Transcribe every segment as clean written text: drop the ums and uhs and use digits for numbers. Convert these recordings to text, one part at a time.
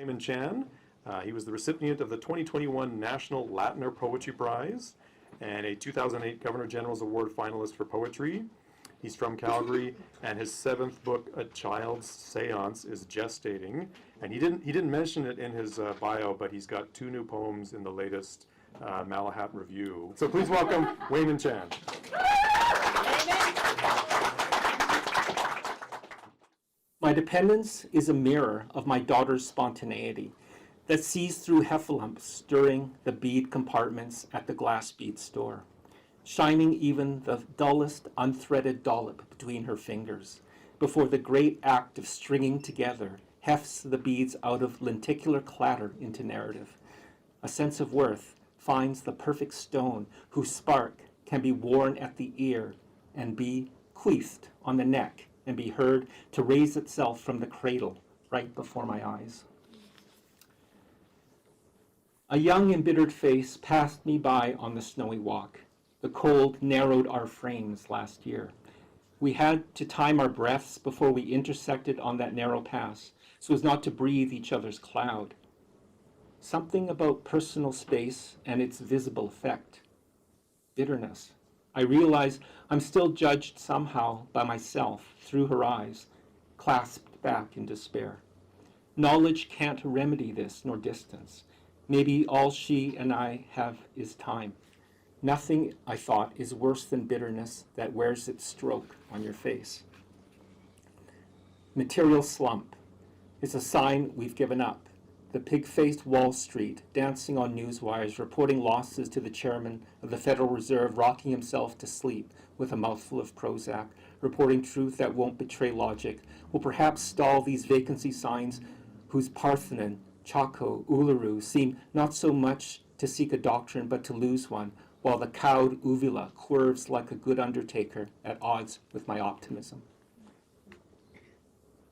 Weyman Chan. He was the recipient of the 2021 National Latner Poetry Prize and a 2008 Governor General's Award finalist for poetry. He's from Calgary, and his 7th book, A Child's Seance, is gestating. And he didn't mention it in his bio, but he's got 2 new poems in the latest Malahat Review. So please welcome Weyman Chan. My dependence is a mirror of my daughter's spontaneity that sees through heffalumps stirring the bead compartments at the glass bead store, shining even the dullest unthreaded dollop between her fingers before the great act of stringing together hefts the beads out of lenticular clatter into narrative. A sense of worth finds the perfect stone whose spark can be worn at the ear and be coiffed on the neck and be heard to raise itself from the cradle right before my eyes. A young embittered face passed me by on the snowy walk. The cold narrowed our frames last year. We had to time our breaths before we intersected on that narrow pass so as not to breathe each other's cloud. Something about personal space and its visible effect. Bitterness. I realize I'm still judged somehow by myself through her eyes, clasped back in despair. Knowledge can't remedy this nor distance. Maybe all she and I have is time. Nothing, I thought, is worse than bitterness that wears its stroke on your face. Material slump is a sign we've given up. The pig-faced Wall Street dancing on newswires, reporting losses to the chairman of the Federal Reserve, rocking himself to sleep with a mouthful of Prozac, reporting truth that won't betray logic, will perhaps stall these vacancy signs whose Parthenon, Chaco, Uluru seem not so much to seek a doctrine but to lose one, while the cowed uvula curves like a good undertaker at odds with my optimism.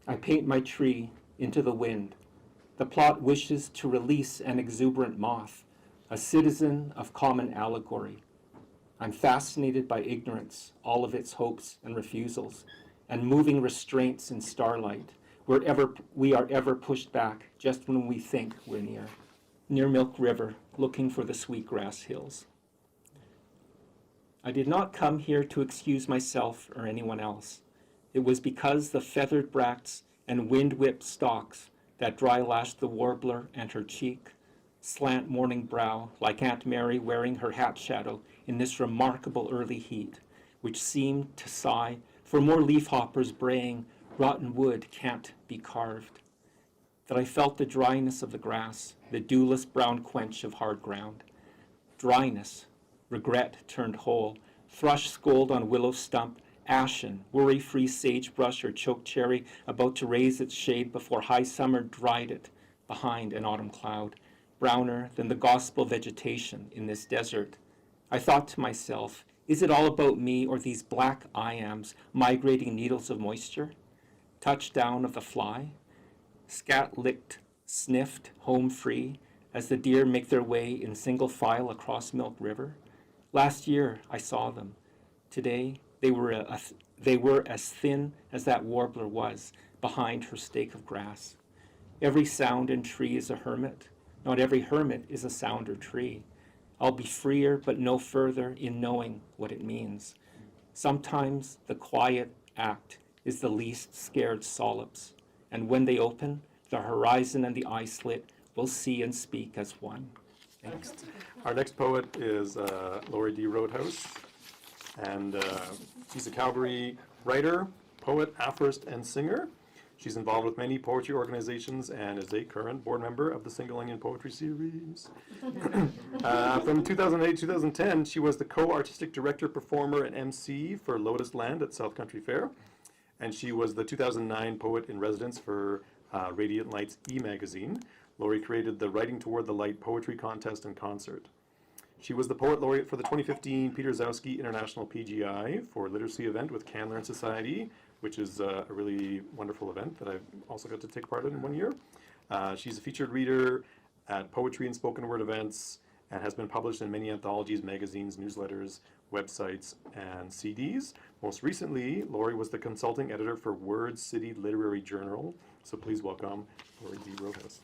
I paint my tree into the wind. The plot wishes to release an exuberant moth, a citizen of common allegory. I'm fascinated by ignorance, all of its hopes and refusals, and moving restraints in starlight, wherever we are ever pushed back just when we think we're near Milk River, looking for the sweetgrass hills. I did not come here to excuse myself or anyone else. It was because the feathered bracts and wind-whipped stalks that dry-lashed the warbler and her cheek, slant morning brow, like Aunt Mary wearing her hat shadow in this remarkable early heat, which seemed to sigh for more leafhoppers braying, rotten wood can't be carved. That I felt the dryness of the grass, the dewless brown quench of hard ground. Dryness, regret turned whole, thrush scold on willow stump, ashen, worry-free sagebrush or chokecherry about to raise its shade before high summer dried it behind an autumn cloud, browner than the gospel vegetation in this desert. I thought to myself, is it all about me or these black I-ams migrating needles of moisture? Touchdown of the fly, scat-licked, sniffed, home free, as the deer make their way in single file across Milk River. Last year I saw them. Today they were as thin as that warbler was behind her stake of grass. Every sound and tree is a hermit. Not every hermit is a sound or tree. I'll be freer but no further in knowing what it means. Sometimes the quiet act is the least scared sollops, and when they open, the horizon and the eye slit will see and speak as one. Thanks. Our next poet is Laureate Roadhouse, and she's a Calgary writer, poet, aphorist, and singer. She's involved with many poetry organizations and is a current board member of the Single Onion Poetry Series. From 2008-2010, she was the co-artistic director, performer, and MC for Lotus Land at South Country Fair. And she was the 2009 poet in residence for Radiant Light's e-magazine. Laurie created the Writing Toward the Light poetry contest and concert. She was the poet laureate for the 2015 Peter Zowski International PGI for Literacy event with Can Learn Society, which is a really wonderful event that I've also got to take part in 1 year. She's a featured reader at poetry and spoken word events and has been published in many anthologies, magazines, newsletters, websites, and CDs. Most recently, Laurie was the consulting editor for Word City Literary Journal. So please welcome Laurie D. Roadhouse.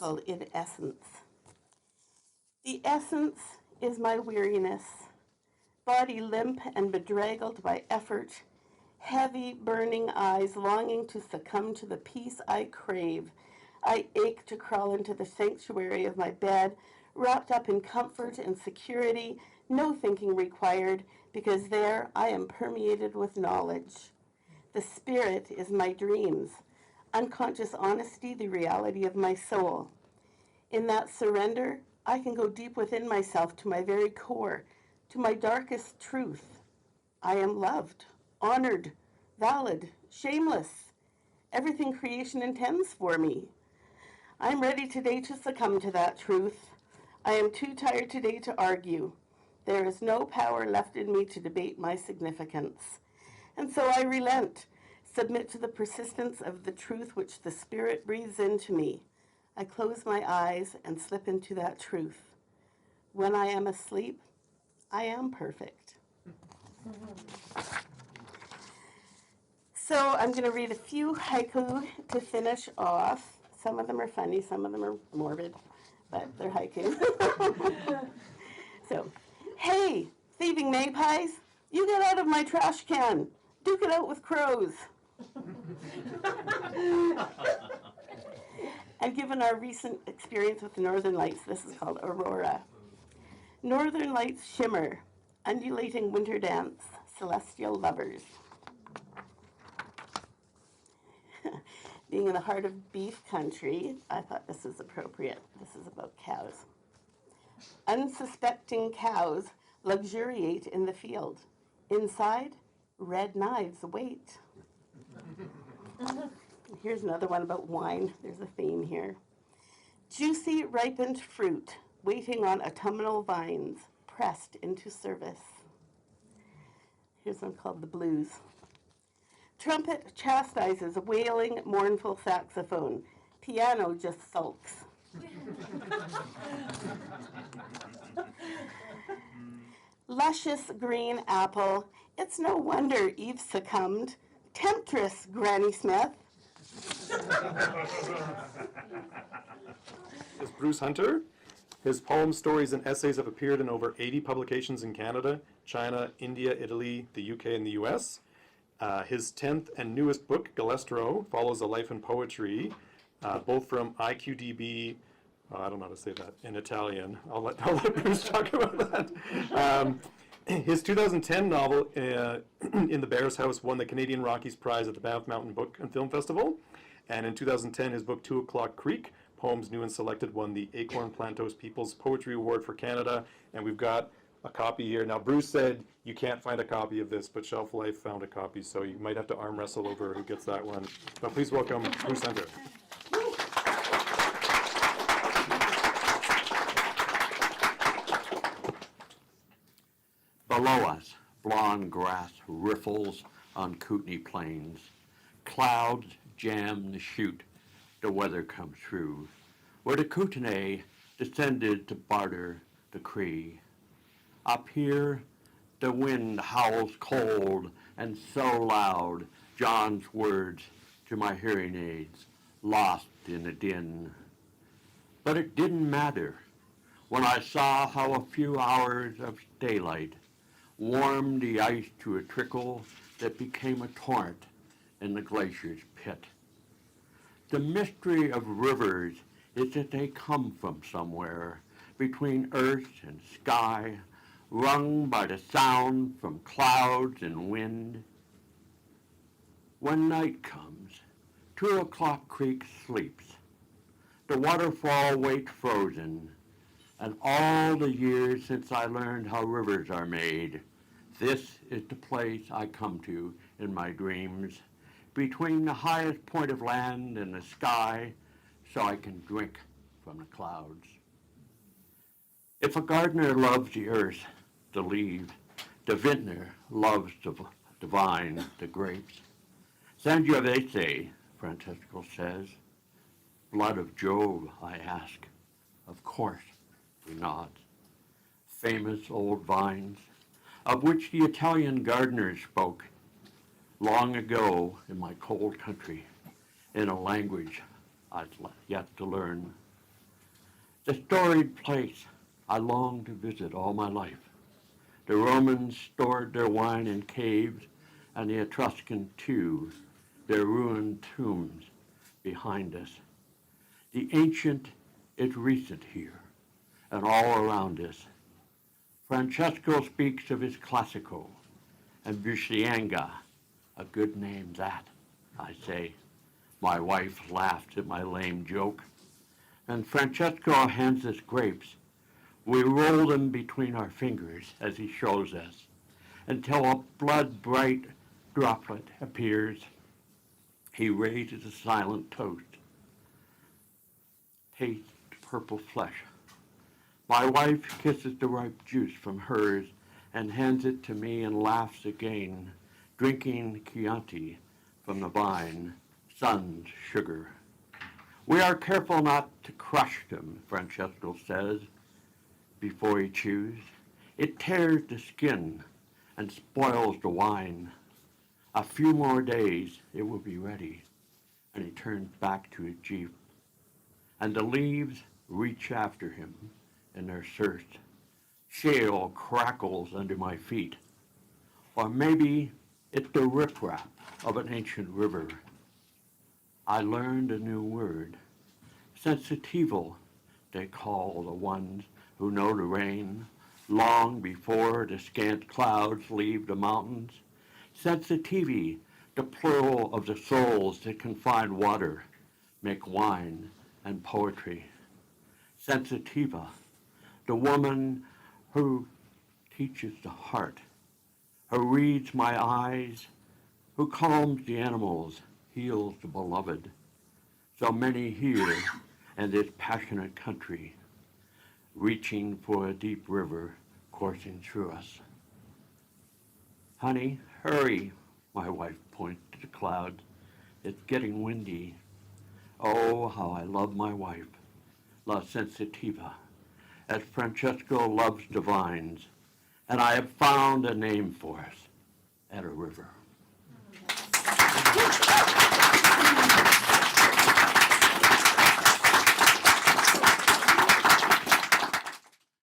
called In Essence. The essence is my weariness, body limp and bedraggled by effort, heavy, burning eyes longing to succumb to the peace I crave. I ache to crawl into the sanctuary of my bed, wrapped up in comfort and security, no thinking required, because there I am permeated with knowledge. The spirit is my dreams, unconscious honesty, the reality of my soul. In that surrender, I can go deep within myself to my very core, to my darkest truth. I am loved, honored, valid, shameless, everything creation intends for me. I'm ready today to succumb to that truth. I am too tired today to argue. There is no power left in me to debate my significance. And so I relent, submit to the persistence of the truth which the Spirit breathes into me. I close my eyes and slip into that truth. When I am asleep, I am perfect. So I'm going to read a few haiku to finish off. Some of them are funny, some of them are morbid, but they're haiku. So, hey, thieving magpies, you get out of my trash can. Duke it out with crows. And given our recent experience with the Northern Lights, this is called Aurora. Northern Lights shimmer, undulating winter dance, celestial lovers. Being in the heart of beef country, I thought this was appropriate. This is about cows. Unsuspecting cows luxuriate in the field. Inside, red knives wait. Here's another one about wine. There's a theme here. Juicy, ripened fruit, waiting on autumnal vines, pressed into service. Here's one called The Blues. Trumpet chastises a wailing, mournful saxophone. Piano just sulks. Luscious green apple. It's no wonder Eve succumbed. Temptress, Granny Smith. Is Bruce Hunter. His poems, stories, and essays have appeared in over 80 publications in Canada, China, India, Italy, the UK, and the US. His 10th and newest book, Galestro, follows a life in poetry, both from iQdB, I don't know how to say that in Italian. I'll let Bruce talk about that. His 2010 novel, In the Bear's House, won the Canadian Rockies Prize at the Banff Mountain Book and Film Festival. And in 2010, his book, 2 O'Clock Creek, Poems New and Selected, won the Acorn-Plantos Peoples Poetry Award for Canada. And we've got a copy here. Now, Bruce said you can't find a copy of this, but Shelf Life found a copy, so you might have to arm wrestle over who gets that one. But please welcome Bruce Hunter. Below us, blonde grass riffles on Kootenay plains. Clouds jam the chute, the weather comes through. Where the Kootenay descended to barter the Cree. Up here, the wind howls cold and so loud, John's words to my hearing aids, lost in the din. But it didn't matter when I saw how a few hours of daylight warmed the ice to a trickle that became a torrent in the glacier's pit. The mystery of rivers is that they come from somewhere between earth and sky, wrung by the sound from clouds and wind. When night comes, 2 O'Clock Creek sleeps. The waterfall waits frozen, and all the years since I learned how rivers are made, this is the place I come to in my dreams, between the highest point of land and the sky, so I can drink from the clouds. If a gardener loves the earth, the leaves, the vintner loves the vine, the grapes. Sangiovese, Francesco says, blood of Jove, I ask. Of course, he nods. Famous old vines, of which the Italian gardeners spoke long ago in my cold country, in a language I'd yet to learn. The storied place I long to visit all my life. The Romans stored their wine in caves, and the Etruscan too, their ruined tombs behind us. The ancient is recent here, and all around us. Francesco speaks of his classico, and Vicianga, a good name that, I say. My wife laughs at my lame joke. And Francesco hands us grapes. We roll them between our fingers as he shows us, until a blood-bright droplet appears. He raises a silent toast. Taste purple flesh. My wife kisses the ripe juice from hers and hands it to me and laughs again, drinking Chianti from the vine, sun's sugar. We are careful not to crush them, Francesco says, before he chews. It tears the skin and spoils the wine. A few more days, it will be ready. And he turns back to his jeep. And the leaves reach after him in their search. Shale crackles under my feet. Or maybe it's the riprap of an ancient river. I learned a new word. Sensitivo, they call the ones who know the rain long before the scant clouds leave the mountains. Sensitivi, the plural of the souls that can find water, make wine and poetry. Sensitiva, the woman who teaches the heart, who reads my eyes, who calms the animals, heals the beloved. So many here in this passionate country, reaching for a deep river coursing through us. Honey, hurry, my wife points to the clouds. It's getting windy. Oh, how I love my wife, La Sensitiva, as Francesco loves the vines, and I have found a name for us at a river.